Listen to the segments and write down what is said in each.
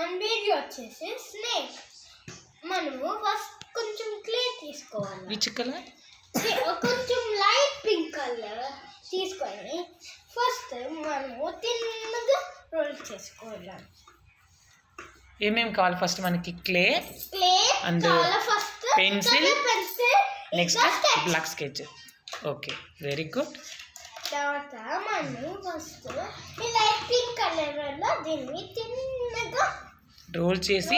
మన వీడియో వచ్చేసి స్నేక్. మనము ఫస్ట్ కొంచెం క్లే తీసుకోవాలి. Which colour? కొంచెం లైట్ పింక్ కలర్ తీసుకొని ఫస్ట్ మనము తిన్నగా రోల్ చేసుకోవాలి. ఏమేమి కావాలి ఫస్ట్ మనకి? Clay and pencil, next black sketch. Okay, very good. తర్వాత మనం ఫస్ట్ ఈ లైట్ పింక్ కలర్లో దీన్ని తిన్నగా రోల్ చేసి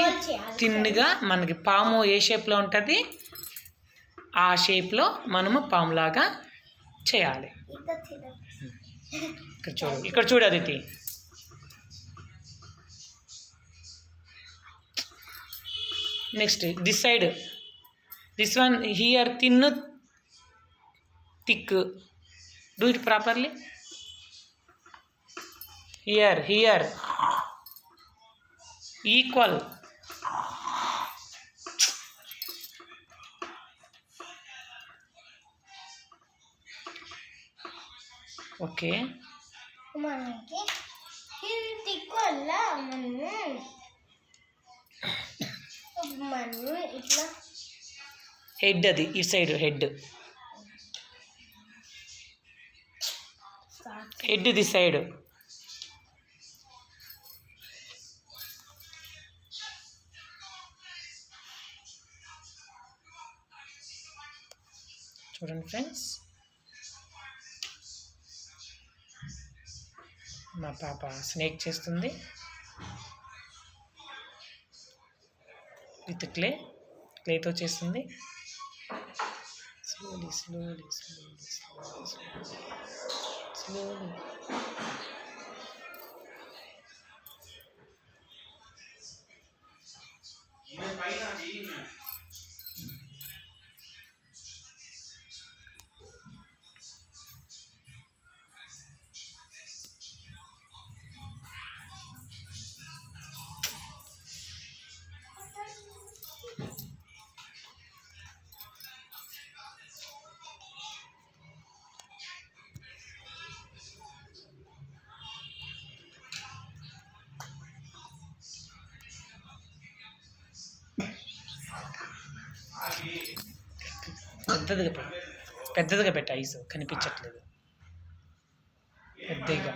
తిన్నగా మనకి పాము ఏ షేప్లో ఉంటుంది ఆ షేప్లో మనము పాములాగా చేయాలి. ఇక్కడ చూడు Aditi. Next this side, this one here thin, thick. Do it properly. Here equal. Okay, మనకి థిక్ వల్ల మనం ఇట్లా హెడ్, అది ఈ సైడ్ హెడ్ దిస్ సైడ్. చూడండి ఫ్రెండ్స్, మా పాప స్నేక్ చేస్తుంది విత్ క్లేతో చేస్తుంది. స్లోలీ పెద్దదిగా పెట్ట, ఐస్ కనిపించట్లేదు. పెద్దగా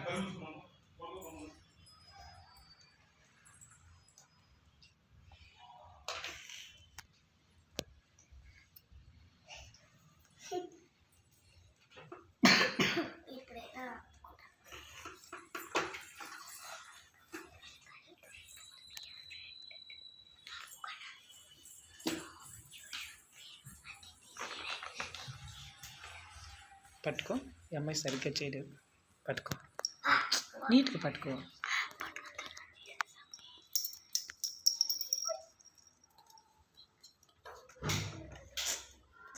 పట్టుకో. ఈ అమ్మాయి సరిగ్గా చేయలేదు. పట్టుకో, నీట్గా పట్టుకో.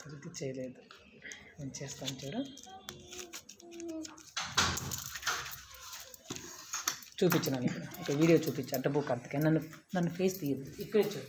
సరిగ్గా చేయలేదు. నేను చేస్తాను చూడు. చూపించినాను ఇక్కడ ఒక వీడియో చూపించు. అడ్డబో కరెక్ట్గా నన్ను ఫేస్ తీయదు. ఇక్కడే చూడు.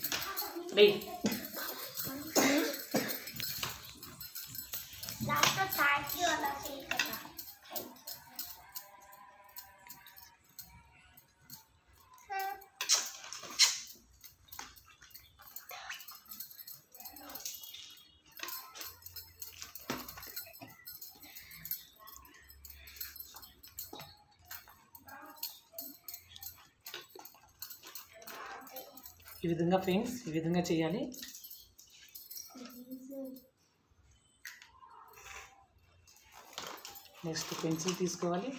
ఈ విధంగా ఫ్రెండ్స్, ఈ విధంగా చేయాలి. నెక్స్ట్ పెన్సిల్ తీసుకోవాలి.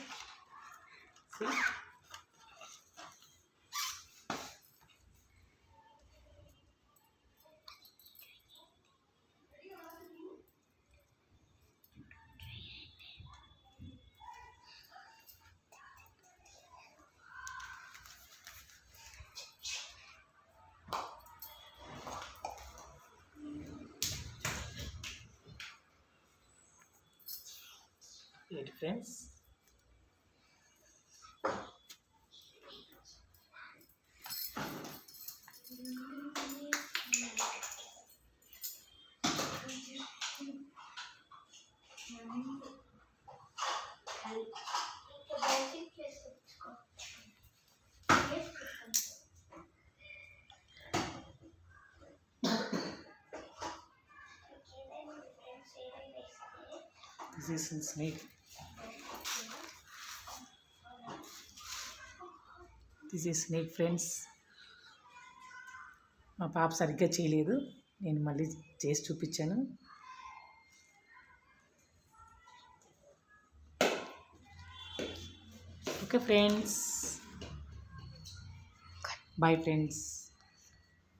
ఏంటి friends, this is snake. This is snake friends. మా పాప సరిగ్గా చేయలేదు, నేను మళ్ళీ చేసి చూపించాను. Okay friends, bye friends.